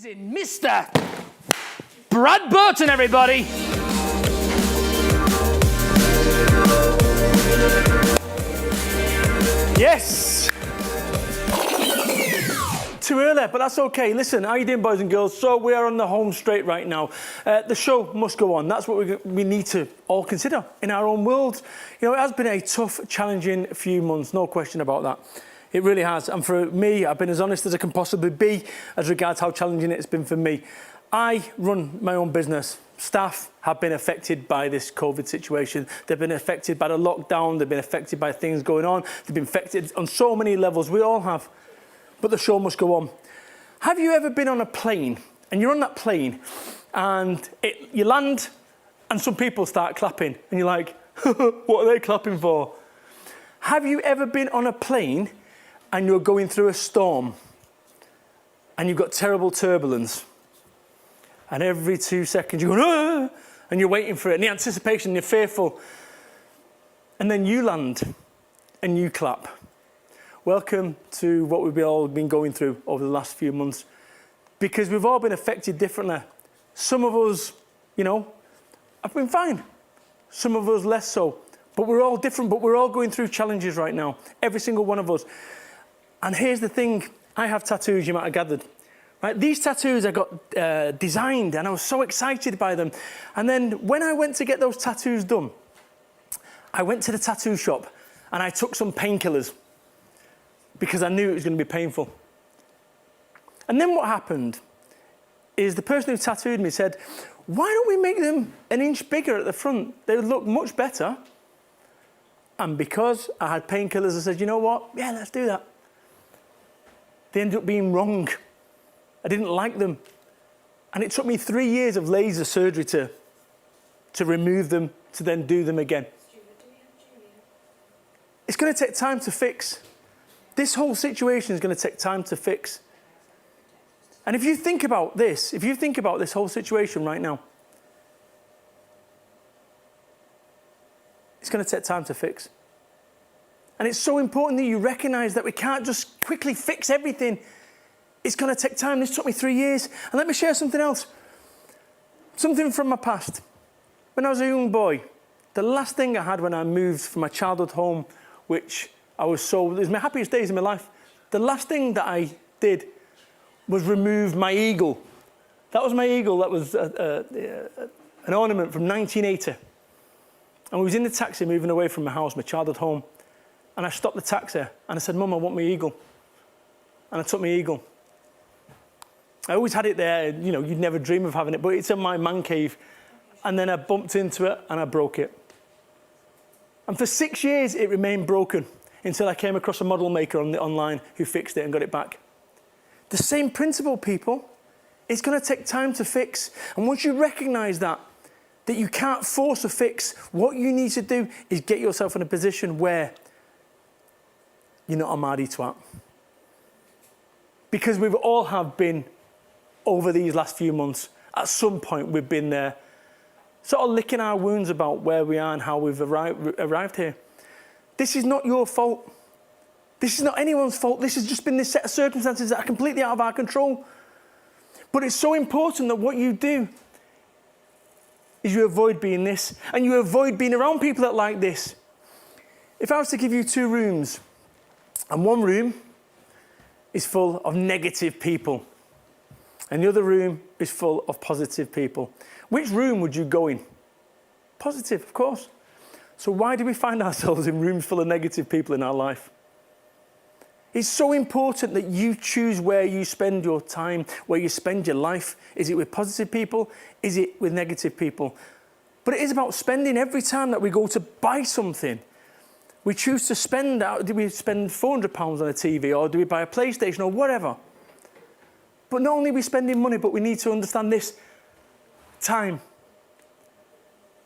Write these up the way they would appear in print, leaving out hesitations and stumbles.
Amazing, Mr. Brad Burton, everybody. Yes. Too early, but that's okay. Listen, how you doing, boys and girls? So we are on the home straight right now. The show must go on. That's what we need to all consider in our own world. You know, it has been a tough, challenging few months, no question about that. It really has. And for me, I've been as honest as I can possibly be as regards how challenging it's been for me. I run my own business. Staff have been affected by this COVID situation. They've been affected by the lockdown. They've been affected by things going on. They've been affected on so many levels. We all have. But the show must go on. Have you ever been on a plane and you're on that plane and you land and some people start clapping and you're like, what are they clapping for? Have you ever been on a plane and you're going through a storm and you've got terrible turbulence and every 2 seconds you're going, and you're waiting for it and the anticipation, you're fearful, and then you land and you clap? Welcome to what we've all been going through over the last few months, because we've all been affected differently. Some of us, you know, have been fine. Some of us less so. But we're all different, but we're all going through challenges right now. Every single one of us. And here's the thing, I have tattoos, you might have gathered. Right? These tattoos I got designed and I was so excited by them. And then when I went to get those tattoos done, I went to the tattoo shop and I took some painkillers, because I knew it was going to be painful. And then what happened is the person who tattooed me said, why don't we make them an inch bigger at the front? They would look much better. And because I had painkillers, I said, you know what? Yeah, let's do that. They ended up being wrong. I didn't like them. And it took me 3 years of laser surgery to remove them, to then do them again. It's going to take time to fix. This whole situation is going to take time to fix. And if you think about this, whole situation right now, it's going to take time to fix. And it's so important that you recognize that we can't just quickly fix everything. It's going to take time. This took me 3 years. And let me share something else. Something from my past. When I was a young boy, the last thing I had when I moved from my childhood home, which it was my happiest days in my life. The last thing that I did was remove my eagle. That was my eagle. That was an ornament from 1980. And we was in the taxi moving away from my house, my childhood home. And I stopped the taxi and I said, Mum, I want my eagle. And I took my eagle. I always had it there. You know, you'd never dream of having it, but it's in my man cave. And then I bumped into it and I broke it. And for 6 years, it remained broken, until I came across a model maker online who fixed it and got it back. The same principle, people. It's going to take time to fix. And once you recognize that you can't force a fix, what you need to do is get yourself in a position where you're not a mardy twat. Because we've all have been, over these last few months, at some point we've been there, sort of licking our wounds about where we are and how we've arrived here. This is not your fault. This is not anyone's fault. This has just been this set of circumstances that are completely out of our control. But it's so important that what you do is you avoid being this, and you avoid being around people that like this. If I was to give you 2 rooms, and one room is full of negative people, and the other room is full of positive people, which room would you go in? Positive, of course. So why do we find ourselves in rooms full of negative people in our life? It's so important that you choose where you spend your time, where you spend your life. Is it with positive people? Is it with negative people? But it is about spending. Every time that we go to buy something, we choose to spend. Do we spend £400 on a TV, or do we buy a PlayStation or whatever? But not only are we spending money, but we need to understand this: time.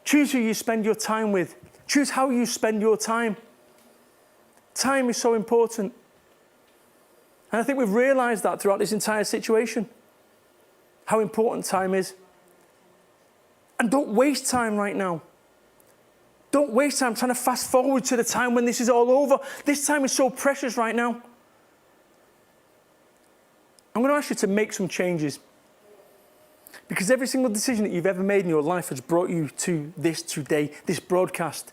Choose who you spend your time with. Choose how you spend your time. Time is so important. And I think we've realized that throughout this entire situation, how important time is. And don't waste time right now. Don't waste time trying to fast forward to the time when this is all over. This time is so precious right now. I'm going to ask you to make some changes Because every single decision that you've ever made in your life has brought you to this today, this broadcast.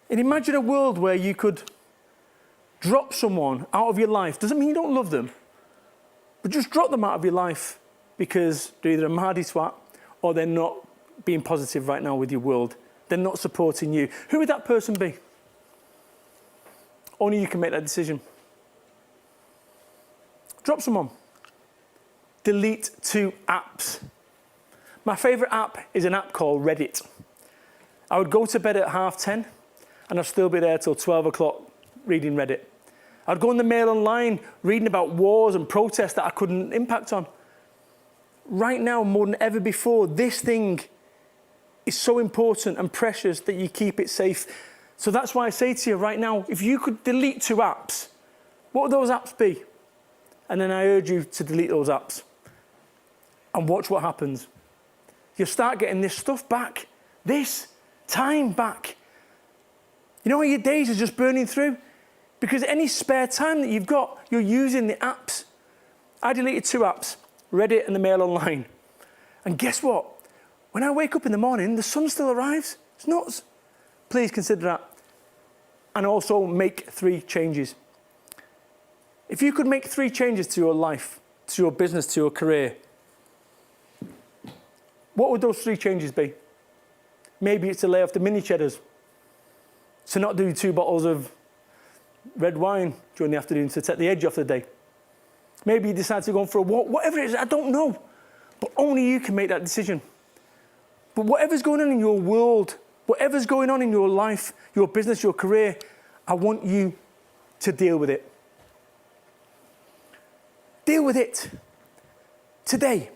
And imagine a world where you could drop someone out of your life. Doesn't mean you don't love them, but just drop them out of your life because they're either a mardy twat or they're not being positive right now with your world. They're not supporting you. Who would that person be? Only you can make that decision. Drop someone. Delete 2 apps. My favorite app is an app called Reddit. I would go to bed at 10:30 and I'd still be there till 12 o'clock reading Reddit. I'd go on the Mail Online reading about wars and protests that I couldn't impact on. Right now, more than ever before, this thing is so important and precious that you keep it safe. So that's why I say to you right now, if you could delete 2 apps, what would those apps be? And then I urge you to delete those apps and watch what happens. You'll start getting this stuff back, this time back. You know, your days are just burning through because any spare time that you've got, you're using the apps. I deleted 2 apps, Reddit and the Mail Online. And guess what? When I wake up in the morning, the sun still arrives. It's nuts. Please consider that. And also make 3 changes. If you could make 3 changes to your life, to your business, to your career, what would those 3 changes be? Maybe it's to lay off the mini cheddars, to not do 2 bottles of red wine during the afternoon to take the edge off the day. Maybe you decide to go for a walk, whatever it is, I don't know. But only you can make that decision. But whatever's going on in your world, whatever's going on in your life, your business, your career, I want you to deal with it. Deal with it today.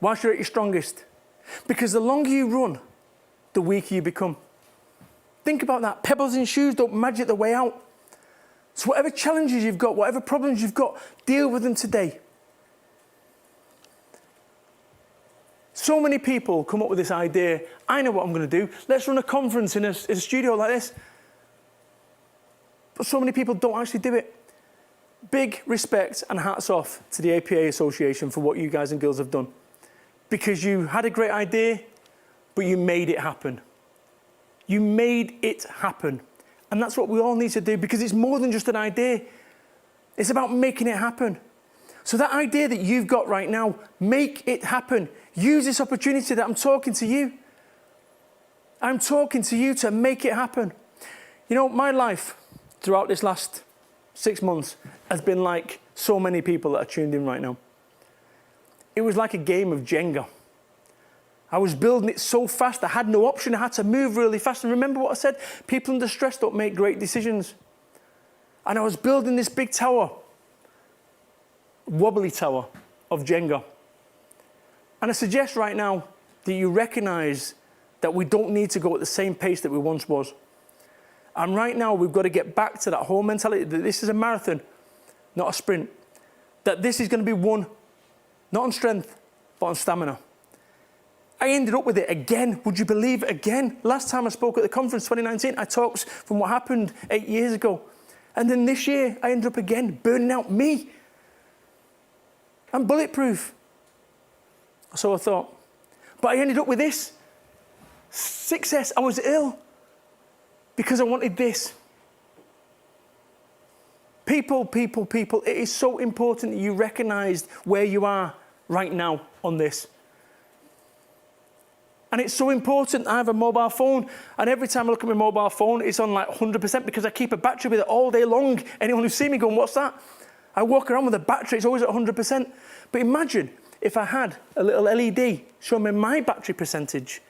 Whilst you're at your strongest. Because the longer you run, the weaker you become. Think about that. Pebbles in shoes don't magic the way out. So whatever challenges you've got, whatever problems you've got, deal with them today. So many people come up with this idea, I know what I'm going to do. Let's run a conference in a studio like this. But so many people don't actually do it. Big respect and hats off to the APA Association for what you guys and girls have done. Because you had a great idea, but you made it happen. You made it happen. And that's what we all need to do because it's more than just an idea. It's about making it happen. So that idea that you've got right now, make it happen. Use this opportunity that I'm talking to you. I'm talking to you to make it happen. You know, my life throughout this last 6 months has been like so many people that are tuned in right now. It was like a game of Jenga. I was building it so fast, I had no option. I had to move really fast. And remember what I said? People under stress don't make great decisions. And I was building this big tower, wobbly tower of Jenga. And I suggest right now that you recognize that we don't need to go at the same pace that we once was. And right now, we've got to get back to that whole mentality that this is a marathon, not a sprint. That this is going to be won, not on strength, but on stamina. I ended up with it again. Would you believe it again? Last time I spoke at the conference, 2019, I talked from what happened 8 years ago. And then this year, I ended up again burning out me. I'm bulletproof. So I thought. But I ended up with this. Success. I was ill because I wanted this. People. It is so important that you recognize where you are right now on this. And it's so important. I have a mobile phone, and every time I look at my mobile phone, it's on like 100% because I keep a battery with it all day long. Anyone who's seen me going, what's that? I walk around with a battery, it's always at 100%. But imagine if I had a little LED showing me my battery percentage.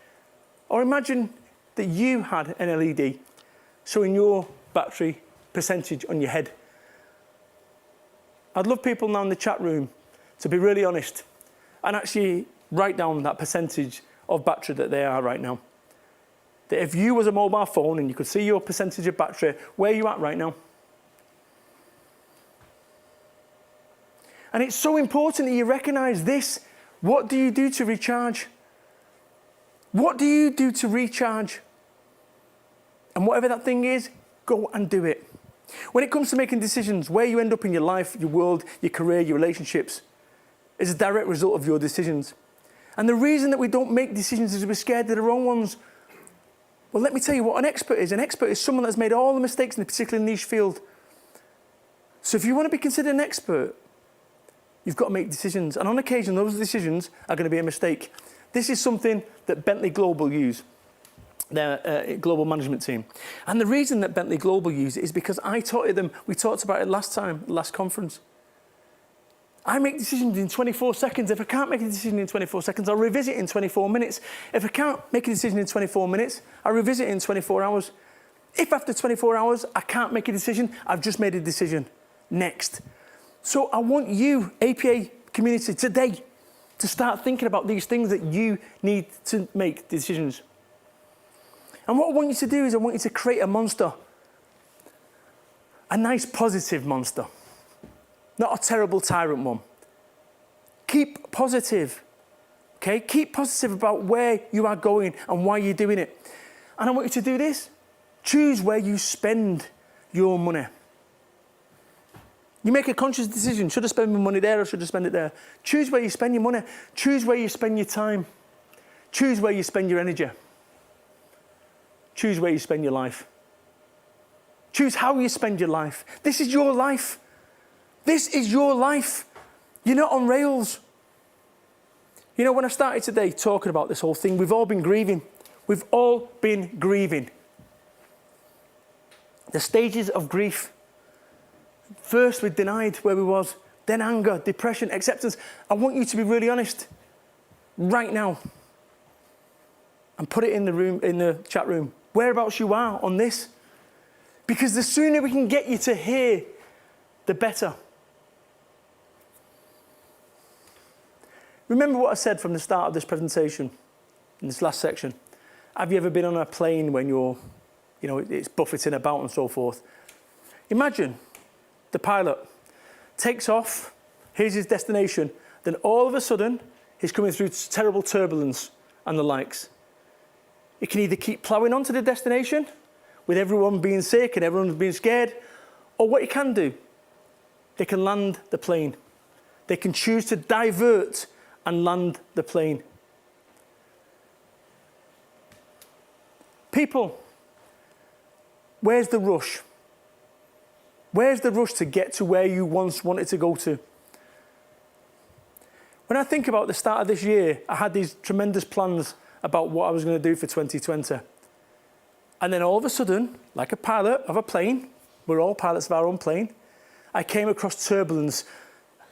Or imagine that you had an LED showing your battery percentage on your head. I'd love people now in the chat room to be really honest and actually write down that percentage of battery that they are right now. That if you was a mobile phone and you could see your percentage of battery, where are you at right now? And it's so important that you recognize this. What do you do to recharge? What do you do to recharge? And whatever that thing is, go and do it. When it comes to making decisions, where you end up in your life, your world, your career, your relationships, is a direct result of your decisions. And the reason that we don't make decisions is we're scared of the wrong ones. Well, let me tell you what an expert is. An expert is someone that's made all the mistakes in a particular niche field. So if you want to be considered an expert, you've got to make decisions. And on occasion, those decisions are going to be a mistake. This is something that Bentley Global use, their global management team. And the reason that Bentley Global use it is because I taught them, we talked about it last conference. I make decisions in 24 seconds. If I can't make a decision in 24 seconds, I'll revisit it in 24 minutes. If I can't make a decision in 24 minutes, I'll revisit it in 24 hours. If after 24 hours, I can't make a decision, I've just made a decision. Next. So I want you, APA community, today, to start thinking about these things that you need to make decisions. And what I want you to do is I want you to create a monster. A nice positive monster. Not a terrible tyrant one. Keep positive. Okay? Keep positive about where you are going and why you're doing it. And I want you to do this. Choose where you spend your money. You make a conscious decision. Should I spend my money there or should I spend it there? Choose where you spend your money. Choose where you spend your time. Choose where you spend your energy. Choose where you spend your life. Choose how you spend your life. This is your life. This is your life. You're not on rails. You know, when I started today talking about this whole thing, we've all been grieving. We've all been grieving. The stages of grief. First, we denied where we was. Then anger, depression, acceptance. I want you to be really honest right now. And put it in the chat room. Whereabouts you are on this. Because the sooner we can get you to here, the better. Remember what I said from the start of this presentation, in this last section. Have you ever been on a plane when it's buffeting about and so forth? Imagine the pilot takes off, here's his destination, then all of a sudden, he's coming through terrible turbulence and the likes. He can either keep ploughing on to the destination, with everyone being sick and everyone being scared, or what he can do, they can land the plane. They can choose to divert and land the plane. People, where's the rush? Where's the rush to get to where you once wanted to go to? When I think about the start of this year, I had these tremendous plans about what I was going to do for 2020. And then all of a sudden, like a pilot of a plane, we're all pilots of our own plane, I came across turbulence.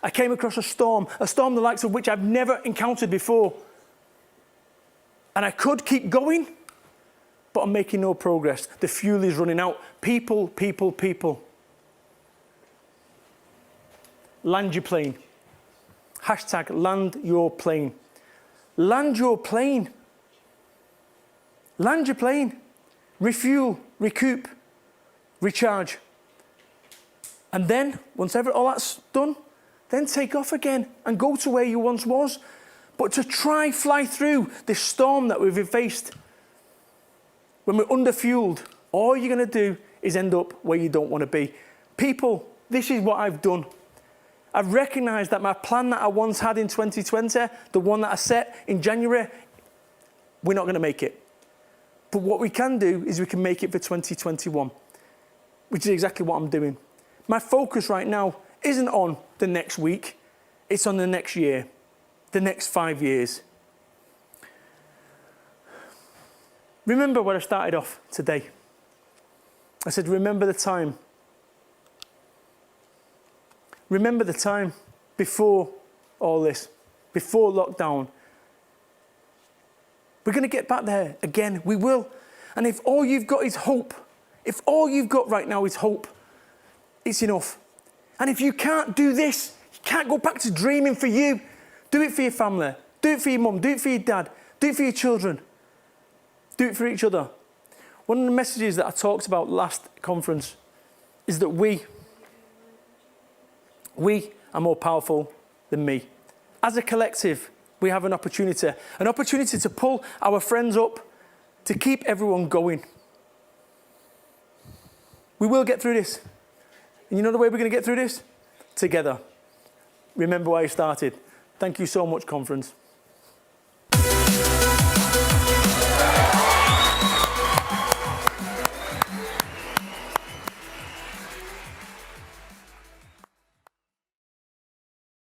I came across a storm the likes of which I've never encountered before. And I could keep going, but I'm making no progress. The fuel is running out. People, people, people. Land your plane. Hashtag land your plane. Land your plane. Land your plane. Refuel, recoup, recharge. And then, once all that's done, then take off again and go to where you once was. But to try fly through this storm that we've faced, when we're underfueled, all you're going to do is end up where you don't want to be. People, this is what I've done. I've recognised that my plan that I once had in 2020, the one that I set in January, we're not going to make it. But what we can do is we can make it for 2021, which is exactly what I'm doing. My focus right now isn't on the next week, it's on the next year, the next 5 years. Remember where I started off today. I said, remember the time. Remember the time before all this, before lockdown. We're going to get back there again. We will. And if all you've got is hope, if all you've got right now is hope, it's enough. And if you can't do this, you can't go back to dreaming for you. Do it for your family. Do it for your mum. Do it for your dad. Do it for your children. Do it for each other. One of the messages that I talked about last conference is that we are more powerful than me. As a collective, we have an opportunity to pull our friends up, to keep everyone going. We will get through this. And you know the way we're going to get through this? Together. Remember where I started. Thank you so much, conference.